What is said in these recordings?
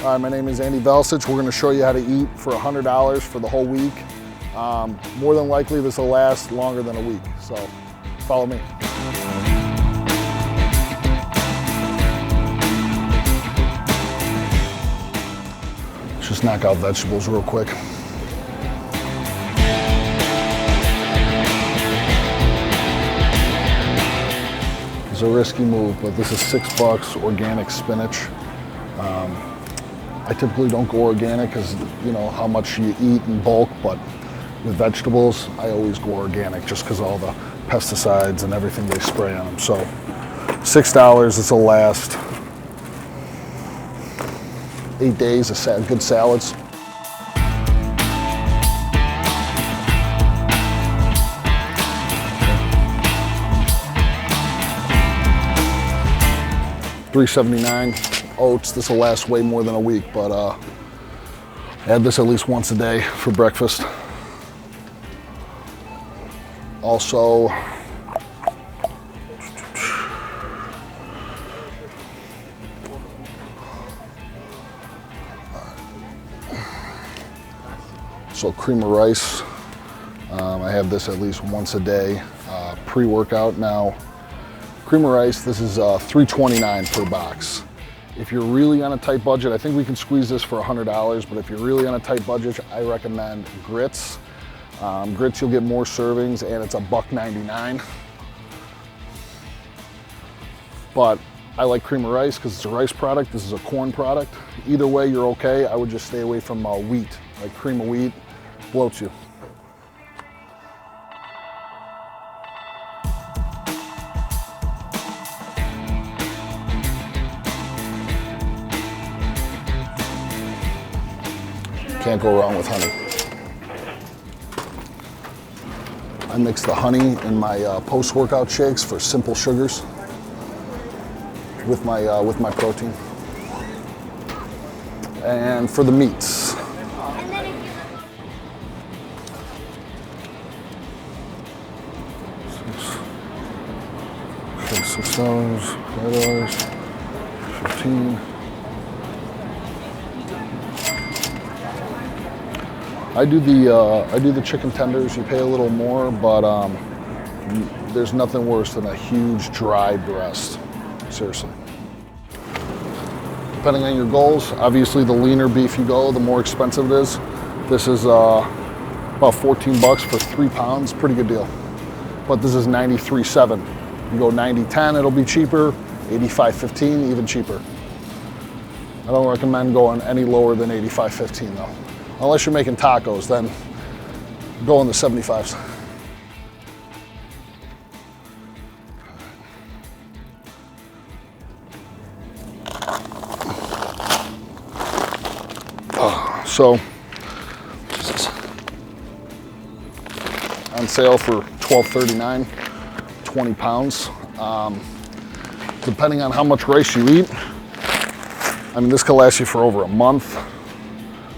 All right, my name is Andy Velcich. We're gonna show you how to eat for $100 for the whole week. More than likely, this will last longer than a week, so follow me. Let's just knock out vegetables real quick. It's a risky move, but this is $6 organic spinach. I typically don't go organic because you know how much you eat in bulk, but with vegetables, I always go organic just because all the pesticides and everything they spray on them. So $6, this will last 8 days of good salads. $3.79. Oats, this will last way more than a week, but add this at least once a day for breakfast. Also, cream of rice. I have this at least once a day, pre-workout. Now, cream of rice, this is $3.29 per box. If you're really on a tight budget, I think we can squeeze this for $100, but if you're really on a tight budget, I recommend grits. Grits, you'll get more servings, and it's $1.99. But I like cream of rice because it's a rice product. This is a corn product. Either way, you're okay. I would just stay away from wheat. Like cream of wheat bloats you. Can't go wrong with honey. I mix the honey in my post-workout shakes for simple sugars with my protein. And for the meats, $6, $5, 15. I do the chicken tenders. You pay a little more, but there's nothing worse than a huge dry breast. Seriously. Depending on your goals, obviously the leaner beef you go, the more expensive it is. This is about 14 bucks for 3 pounds. Pretty good deal. But this is 93.7. You go 90.10, it'll be cheaper. 85.15, even cheaper. I don't recommend going any lower than 85.15 though. Unless you're making tacos, then go in the 75s. So, on sale for $12.39, 20 pounds. Depending on how much rice you eat, I mean, this could last you for over a month.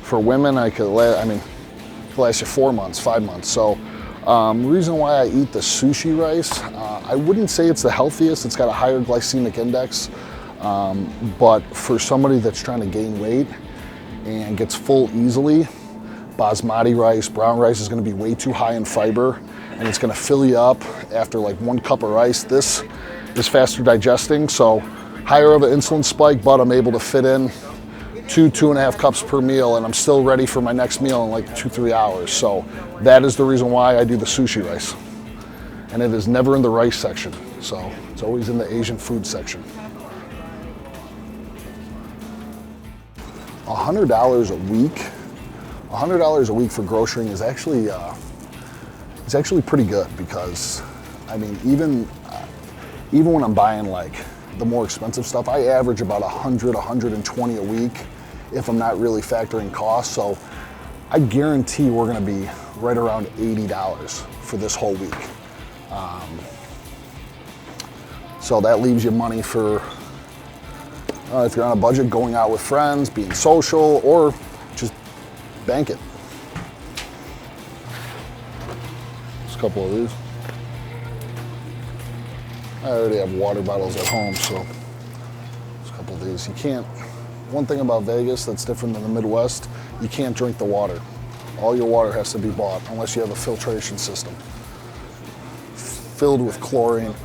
For women, it could last you 4 months, 5 months. So the reason why I eat the sushi rice, I wouldn't say it's the healthiest. It's got a higher glycemic index. But for somebody that's trying to gain weight and gets full easily, basmati rice, brown rice is gonna be way too high in fiber, and it's gonna fill you up after like 1 cup of rice. This is faster digesting, so higher of an insulin spike, but I'm able to fit in 2.5 cups per meal, and I'm still ready for my next meal in like 2-3 hours. So that is the reason why I do the sushi rice. And it is never in the rice section. So it's always in the Asian food section. $100 a week. $100 a week for grocerying is actually pretty good, because I mean, even when I'm buying like the more expensive stuff, I average about 120 a week if I'm not really factoring costs. So I guarantee we're gonna be right around $80 for this whole week. So that leaves you money for, if you're on a budget, going out with friends, being social, or just bank it. Just a couple of these. I already have water bottles at home, so there's a couple of these. You One thing about Vegas that's different than the Midwest, you can't drink the water. All your water has to be bought unless you have a filtration system filled with chlorine.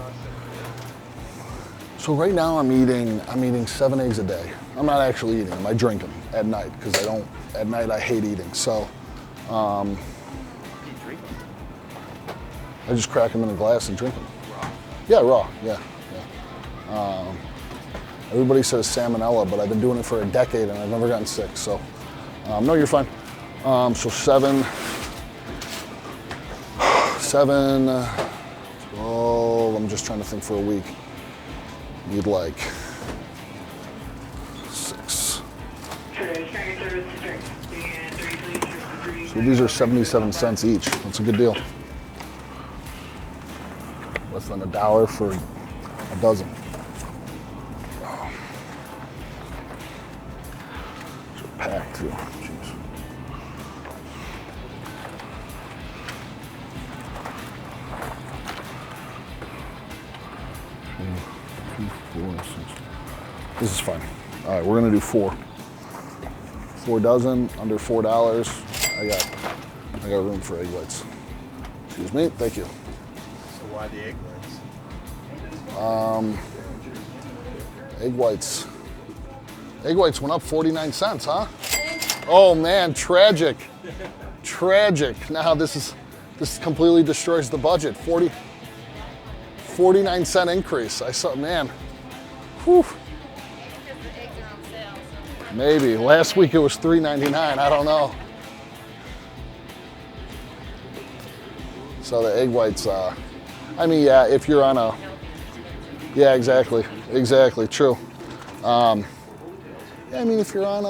So right now I'm eating 7 eggs a day. I'm not actually eating them, I drink them at night because at night I hate eating. So I just crack them in a glass and drink them. Raw? Yeah, raw, yeah. Everybody says salmonella, but I've been doing it for a decade and I've never gotten sick, so no, you're fine. So 7, 12, I'm just trying to think for a week. Need like 6. So these are 77 cents each. That's a good deal. Less than $1 for a dozen. These are packed too. Jeez. Two, 4, 6. This is fine. All right, we're gonna do 4. 4 dozen, under $4. I got room for egg whites. Excuse me, thank you. So why the egg whites? Egg whites went up 49 cents, huh? Oh man, tragic. Tragic. Now this completely destroys the budget. 49 cent increase. I saw, man. Whew. Maybe. Last week it was $3.99. I don't know. So the egg whites, I mean, yeah, if you're on a, yeah, exactly, true. Yeah, I mean, if you're on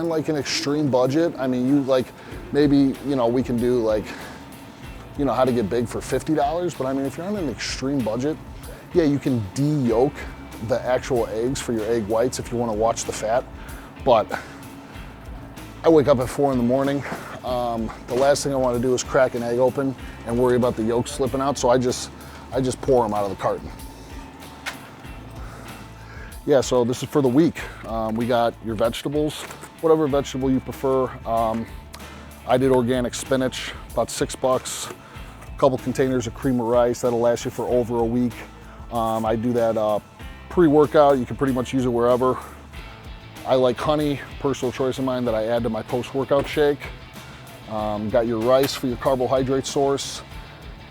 like an extreme budget, I mean, you like, maybe, you know, we can do like, you know, how to get big for $50, but I mean, if you're on an extreme budget, yeah, you can de-yolk the actual eggs for your egg whites if you want to watch the fat, but I wake up at 4 in the morning. The last thing I want to do is crack an egg open and worry about the yolk slipping out, so I just pour them out of the carton. Yeah, so this is for the week. We got your vegetables, whatever vegetable you prefer. I did organic spinach, about $6. A couple containers of cream of rice, that'll last you for over a week. I do that pre-workout, you can pretty much use it wherever. I like honey, personal choice of mine, that I add to my post-workout shake. Got your rice for your carbohydrate source.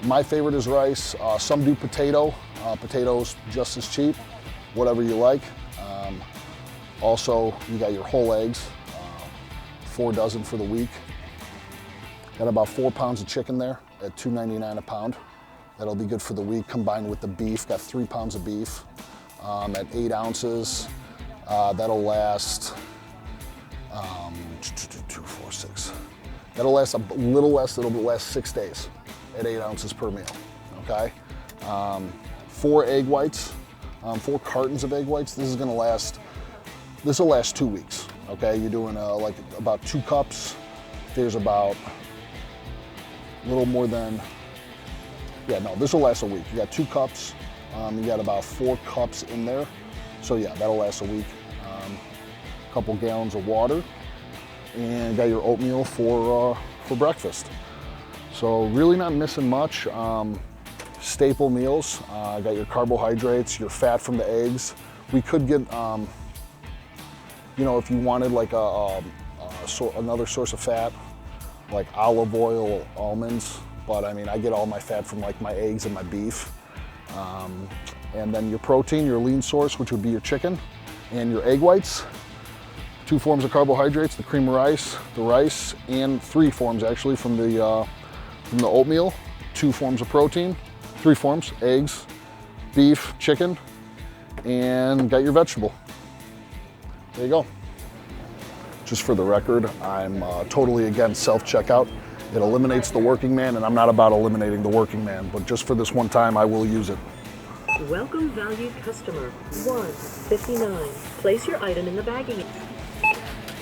My favorite is rice. Some do potato. Potatoes just as cheap, whatever you like. Also, you got your whole eggs, 4 dozen for the week. Got about 4 pounds of chicken there at $2.99 a pound. That'll be good for the week, combined with the beef. Got 3 pounds of beef at 8 ounces. That'll last 2, 4, 6. That'll last a little less, it'll last 6 days at 8 ounces per meal, okay? 4 egg whites, 4 cartons of egg whites. This will last 2 weeks, okay? You're doing like about 2 cups. There's about a little more than, yeah, no, this will last a week. You got 2 cups, you got about 4 cups in there. So yeah, that'll last a week. A couple gallons of water, and got your oatmeal for breakfast. So really not missing much. Staple meals, got your carbohydrates, your fat from the eggs. We could get, you know, if you wanted like another source of fat, like olive oil or almonds, but I mean, I get all my fat from like my eggs and my beef. And then your protein, your lean source, which would be your chicken, and your egg whites. 2 forms of carbohydrates, the cream of rice, the rice, and 3 forms actually from the oatmeal. 2 forms of protein, 3 forms, eggs, beef, chicken, and got your vegetable. There you go. Just for the record, I'm totally against self-checkout. It eliminates the working man, and I'm not about eliminating the working man, but just for this one time, I will use it. Welcome valued customer, $1.59. Place your item in the bagging.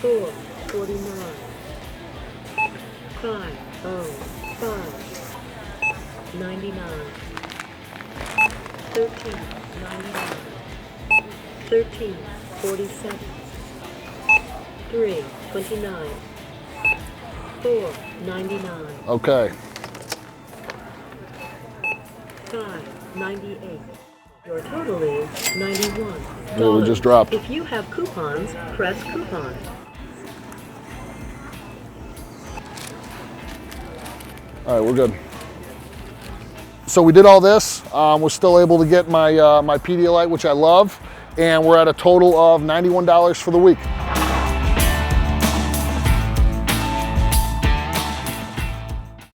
$4.49. $5.05. $99. $13.99. $13.47. $3.29, $4.99, Okay. $5.98. Your total is $91. Yeah, we just dropped. If you have coupons, press coupon. All right, we're good. So we did all this. We're still able to get my my Pedialyte, which I love, and we're at a total of $91 for the week.